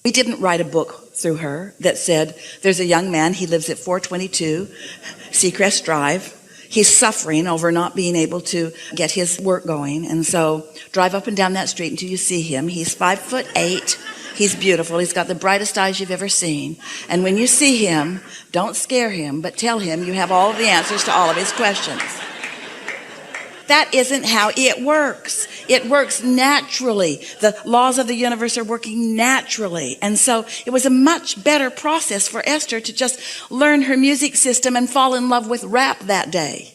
We didn't write a book through her that said, there's a young man, he lives at 422 Seacrest Drive. He's suffering over not being able to get his work going. And so drive up and down that street until you see him. He's 5'8". He's beautiful. He's got the brightest eyes you've ever seen. And when you see him, don't scare him, but tell him you have all of the answers to all of his questions. That isn't how it works. It works naturally. The laws of the universe are working naturally. And so it was a much better process for Esther to just learn her music system and fall in love with rap that day.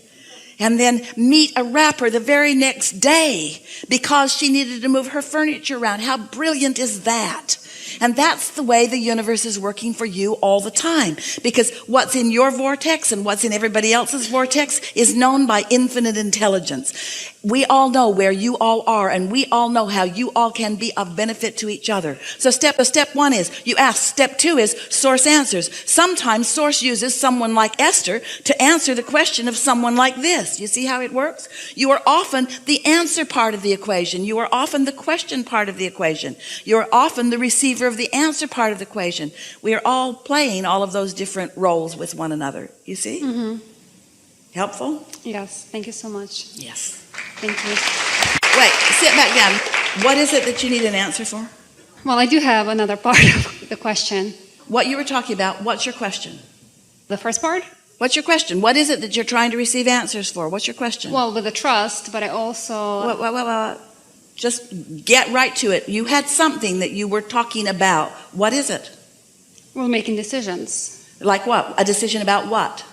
And then meet a rapper the very next day because she needed to move her furniture around. How brilliant is that? And that's the way the universe is working for you all the time. Because what's in your vortex and what's in everybody else's vortex is known by infinite intelligence. We all know where you all are, and we all know how you all can be of benefit to each other. So step one is you ask. Step two is source answers. Sometimes source uses someone like Esther to answer the question of someone like this. You see how it works? You are often the answer part of the equation. You are often the question part of the equation. You are often the receiver of the answer part of the equation. We are all playing all of those different roles with one another. You see? Mm-hmm. Helpful? Yes. Thank you so much. Yes. Thank you. Wait, sit back down. What is it that you need an answer for? Well, I do have another part of the question. What you were talking about, what's your question? The first part? What's your question? What is it that you're trying to receive answers for? What's your question? Well, with the trust, but I also... Well, just get right to it. You had something that you were talking about. What is it? We're making decisions. Like what? A decision about what?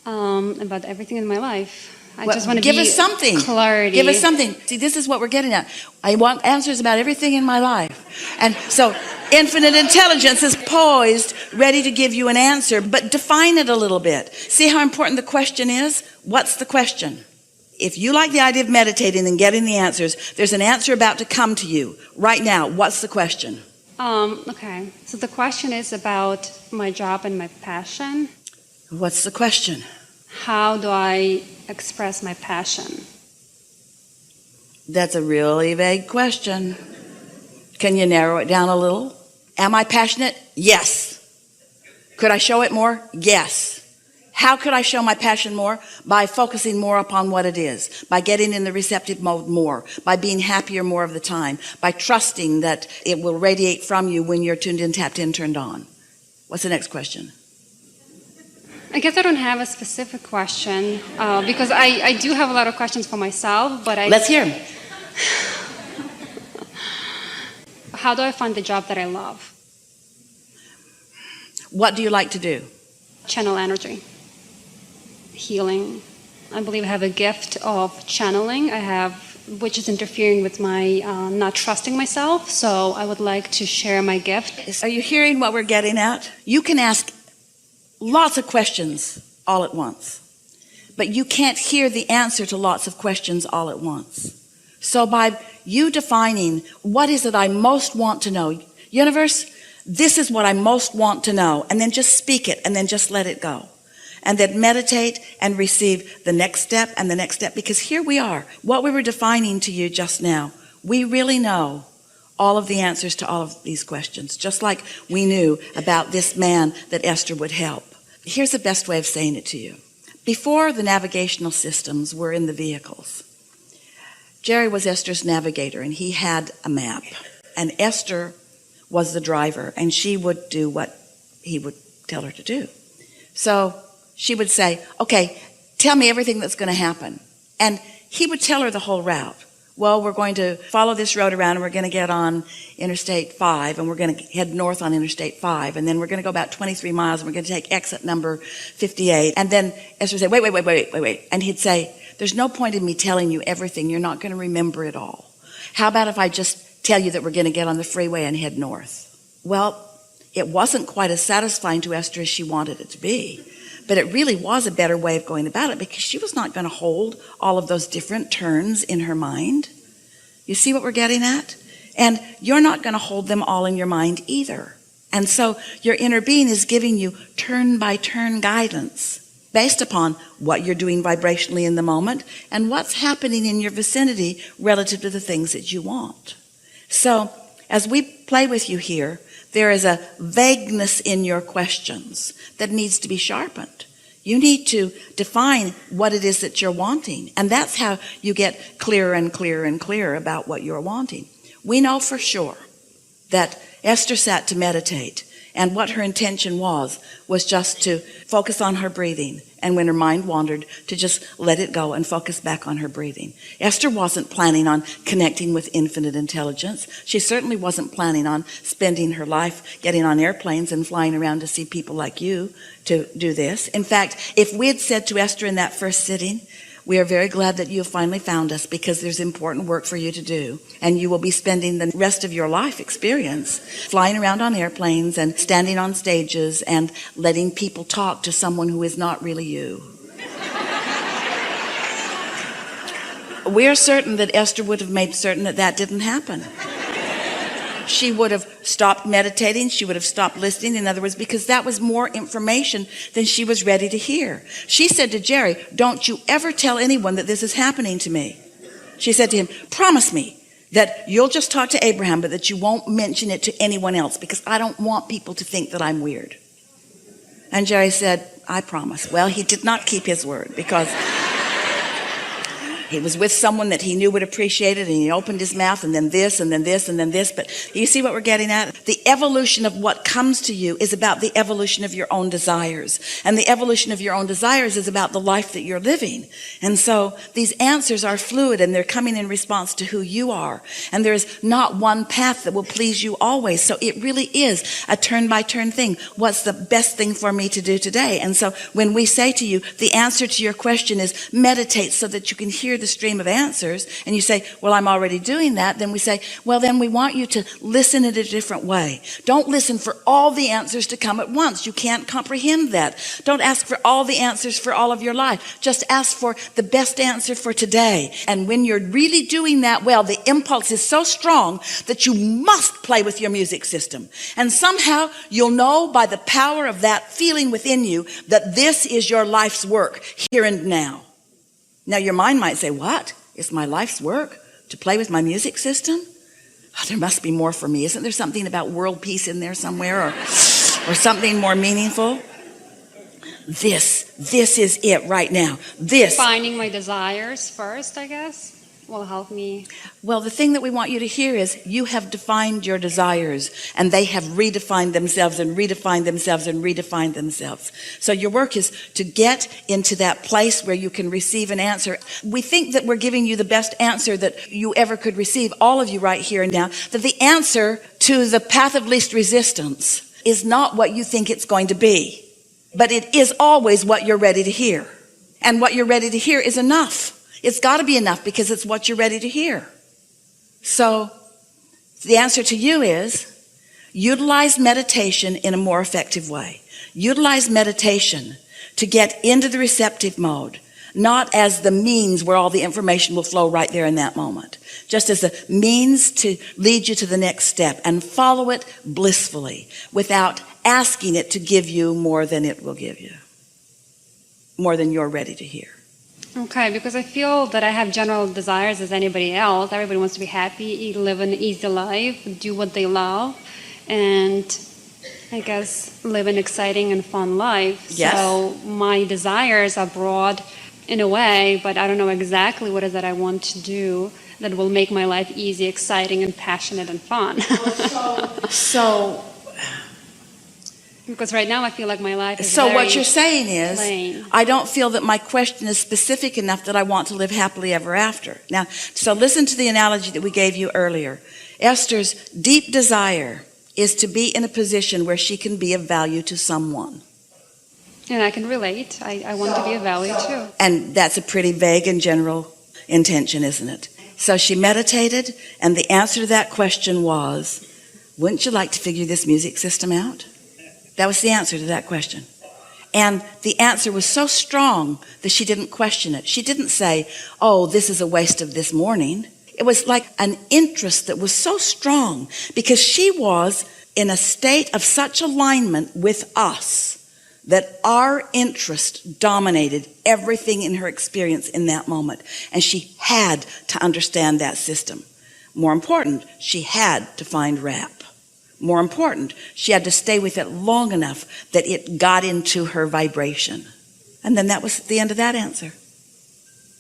About everything in my life. I Well, just want to give us something. clarity. Give us something. See, this is what we're getting at. I want answers about everything in my life. And so infinite intelligence is poised, ready to give you an answer, but define it a little bit. See how important the question is? What's the question? If you like the idea of meditating and getting the answers, there's an answer about to come to you right now. What's the question? Okay. So the question is about my job and my passion. What's the question? How do I express my passion? That's a really vague question. Can you narrow it down a little? Am I passionate? Yes. Could I show it more? Yes. How could I show my passion more? By focusing more upon what it is, by getting in the receptive mode more, by being happier more of the time, by trusting that it will radiate from you when you're tuned in, tapped in, turned on. What's the next question? I guess I don't have a specific question because I do have a lot of questions for myself, but Let's hear them. How do I find the job that I love? What do you like to do? Channel energy. Healing. I believe I have a gift of channeling. Which is interfering with my not trusting myself. So I would like to share my gift. Are you hearing what we're getting at? You can ask lots of questions all at once, but you can't hear the answer to lots of questions all at once. So by you defining what is it I most want to know, universe, this is what I most want to know, and then just speak it and then just let it go. And then meditate and receive the next step and the next step, because here we are, what we were defining to you just now. We really know all of the answers to all of these questions, just like we knew about this man that Esther would help. Here's the best way of saying it to you. Before the navigational systems were in the vehicles, Jerry was Esther's navigator, and he had a map, and Esther was the driver, and she would do what he would tell her to do. So she would say, okay, tell me everything that's going to happen. And he would tell her the whole route. Well, we're going to follow this road around, and we're going to get on Interstate 5, and we're going to head north on Interstate 5, and then we're going to go about 23 miles, and we're going to take exit number 58. And then Esther would say, wait. And he'd say, there's no point in me telling you everything. You're not going to remember it all. How about if I just tell you that we're going to get on the freeway and head north? Well, it wasn't quite as satisfying to Esther as she wanted it to be. But it really was a better way of going about it, because she was not going to hold all of those different turns in her mind. You see what we're getting at? And you're not going to hold them all in your mind either. And so your inner being is giving you turn-by-turn guidance based upon what you're doing vibrationally in the moment and what's happening in your vicinity relative to the things that you want. So as we play with you here, there is a vagueness in your questions that needs to be sharpened. You need to define what it is that you're wanting. And that's how you get clearer and clearer and clearer about what you're wanting. We know for sure that Esther sat to meditate, and what her intention was just to focus on her breathing, and when her mind wandered, to just let it go and focus back on her breathing. Esther wasn't planning on connecting with infinite intelligence. She certainly wasn't planning on spending her life getting on airplanes and flying around to see people like you to do this. In fact, if we had said to Esther in that first sitting, we are very glad that you have finally found us, because there's important work for you to do, and you will be spending the rest of your life experience flying around on airplanes and standing on stages and letting people talk to someone who is not really you. We are certain that Esther would have made certain that that didn't happen. She would have stopped meditating. She would have stopped listening. In other words, because that was more information than she was ready to hear. She said to Jerry, "Don't you ever tell anyone that this is happening to me." She said to him, "Promise me that you'll just talk to Abraham, but that you won't mention it to anyone else, because I don't want people to think that I'm weird." And Jerry said, "I promise." Well, he did not keep his word, because he was with someone that he knew would appreciate it, and he opened his mouth, and then this, and then this, and then this. But you see what we're getting at? The evolution of what comes to you is about the evolution of your own desires. And the evolution of your own desires is about the life that you're living. And so these answers are fluid, and they're coming in response to who you are. And there's not one path that will please you always. So it really is a turn-by-turn thing. What's the best thing for me to do today? And so when we say to you, the answer to your question is meditate so that you can hear the stream of answers, and you say, "Well, I'm already doing that," then we say, "Well, then we want you to listen in a different way. Don't listen for all the answers to come at once. You can't comprehend that. Don't ask for all the answers for all of your life. Just ask for the best answer for today." And when you're really doing that well, the impulse is so strong that you must play with your music system. And somehow you'll know by the power of that feeling within you that this is your life's work here and now. Now your mind might say, "What? It's my life's work to play with my music system? Oh, there must be more for me. Isn't there something about world peace in there somewhere, or something more meaningful?" This is it right now. Finding my desires first, I guess, will help me. Well, the thing that we want you to hear is you have defined your desires, and they have redefined themselves and redefined themselves and redefined themselves. So your work is to get into that place where you can receive an answer. We think that we're giving you the best answer that you ever could receive, all of you right here and now, that the answer to the path of least resistance is not what you think it's going to be, but it is always what you're ready to hear. And what you're ready to hear is enough. It's got to be enough, because it's what you're ready to hear. So the answer to you is utilize meditation in a more effective way. Utilize meditation to get into the receptive mode, not as the means where all the information will flow right there in that moment, just as a means to lead you to the next step, and follow it blissfully without asking it to give you more than it will give you, more than you're ready to hear. Okay, because I feel that I have general desires as anybody else. Everybody wants to be happy, live an easy life, do what they love, and I guess live an exciting and fun life. Yes. So my desires are broad in a way, but I don't know exactly what it is that I want to do that will make my life easy, exciting, and passionate and fun. So because right now I feel like my life is So very what you're saying is, plain. I don't feel that my question is specific enough that I want to live happily ever after. Now, so listen to the analogy that we gave you earlier. Esther's deep desire is to be in a position where she can be of value to someone. And I can relate. I want to be of value too. And that's a pretty vague and general intention, isn't it? So she meditated, and the answer to that question was, wouldn't you like to figure this music system out? That was the answer to that question. And the answer was so strong that she didn't question it. She didn't say, "Oh, this is a waste of this morning." It was like an interest that was so strong, because she was in a state of such alignment with us that our interest dominated everything in her experience in that moment. And she had to understand that system. More important, she had to find wrap. More important, she had to stay with it long enough that it got into her vibration. And then that was the end of that answer.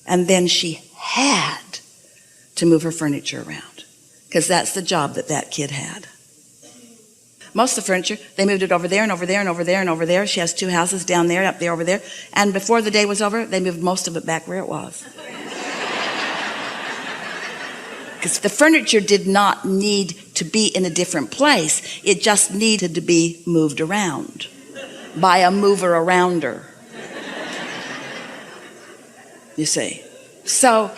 And then she had to move her furniture around, because that's the job that that kid had. Most of the furniture, they moved it over there and over there and over there and over there. She has 2 houses down there, up there, over there. And before the day was over, they moved most of it back where it was. Because the furniture did not need to be in a different place. It just needed to be moved around by a mover arounder. You see. So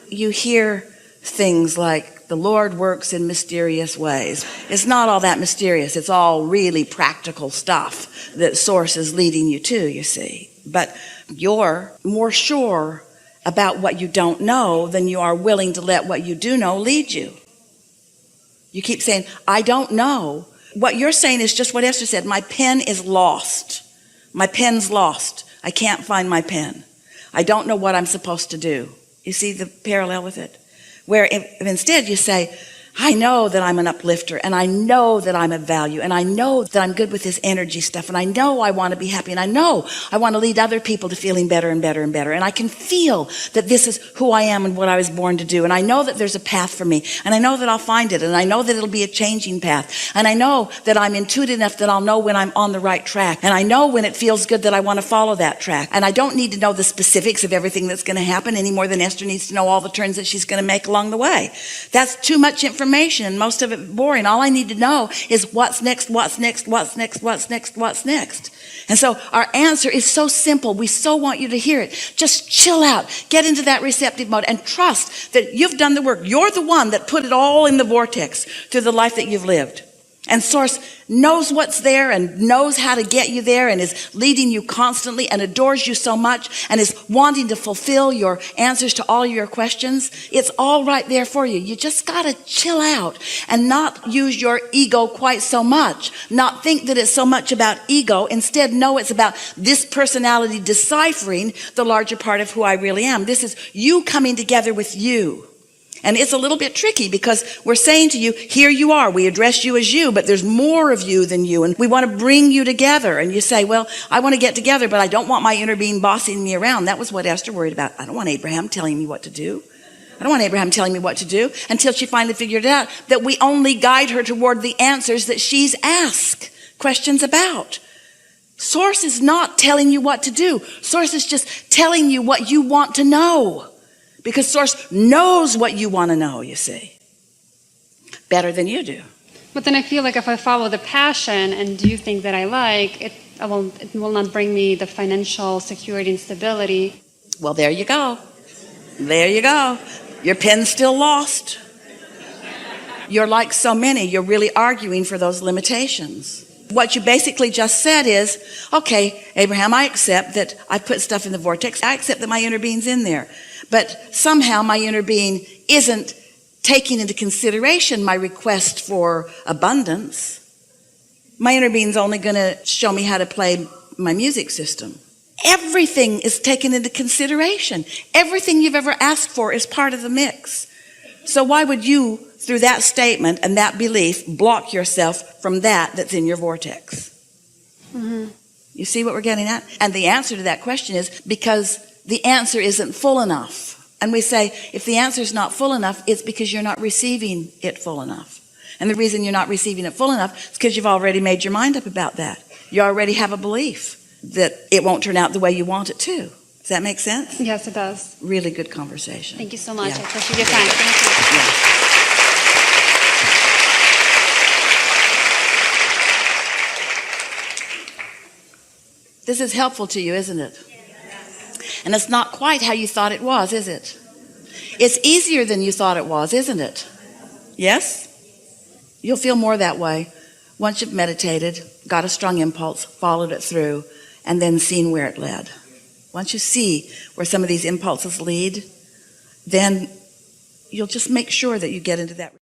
you hear things like the Lord works in mysterious ways. It's not all that mysterious. It's all really practical stuff that Source is leading you to, you see. But you're more sure about what you don't know than you are willing to let what you do know lead you. You keep saying, I don't know. What you're saying is just what Esther said. My pen is lost. My pen's lost. I can't find my pen. I don't know what I'm supposed to do. You see the parallel with it? Where if instead you say, I know that I'm an uplifter, and I know that I'm of value, and I know that I'm good with this energy stuff, and I know I want to be happy, and I know I want to lead other people to feeling better and better and better, and I can feel that this is who I am and what I was born to do, and I know that there's a path for me, and I know that I'll find it, and I know that it'll be a changing path, and I know that I'm intuitive enough that I'll know when I'm on the right track, and I know when it feels good that I want to follow that track, and I don't need to know the specifics of everything that's going to happen any more than Esther needs to know all the turns that she's going to make along the way. That's too much information, and most of it boring. All I need to know is what's next, what's next, what's next, what's next, what's next. And so our answer is so simple. We so want you to hear it. Just chill out, get into that receptive mode, and trust that you've done the work. You're the one that put it all in the vortex through the life that you've lived. And Source knows what's there and knows how to get you there and is leading you constantly and adores you so much and is wanting to fulfill your answers to all your questions. It's all right there for you. You just got to chill out and not use your ego quite so much. Not think that it's so much about ego. Instead, know it's about this personality deciphering the larger part of who I really am. This is you coming together with you. And it's a little bit tricky because we're saying to you, here you are. We address you as you, but there's more of you than you. And we want to bring you together. And you say, well, I want to get together, but I don't want my inner being bossing me around. That was what Esther worried about. I don't want Abraham telling me what to do. I don't want Abraham telling me what to do, until she finally figured out that we only guide her toward the answers that she's asked questions about. Source is not telling you what to do. Source is just telling you what you want to know. Because Source knows what you want to know, you see, better than you do. But then I feel like if I follow the passion and do things that I like, it will not bring me the financial security and stability. Well, there you go. There you go. Your pen's still lost. You're like so many. You're really arguing for those limitations. What you basically just said is, okay, Abraham, I accept that I put stuff in the vortex. I accept that my inner being's in there. But somehow my inner being isn't taking into consideration my request for abundance. My inner being's only going to show me how to play my music system. Everything is taken into consideration. Everything you've ever asked for is part of the mix. So why would you, through that statement and that belief, block yourself from that's in your vortex? Mm-hmm. You see what we're getting at? And the answer to that question is because the answer isn't full enough. And we say, if the answer is not full enough, it's because you're not receiving it full enough. And the reason you're not receiving it full enough is because you've already made your mind up about that. You already have a belief that it won't turn out the way you want it to. Does that make sense? Yes, it does. Really good conversation. Thank you so much. Yeah. I appreciate your time. Thank you. Yeah. This is helpful to you, isn't it? And it's not quite how you thought it was, is it? It's easier than you thought it was, isn't it? Yes? You'll feel more that way once you've meditated, got a strong impulse, followed it through, and then seen where it led. Once you see where some of these impulses lead, then you'll just make sure that you get into that.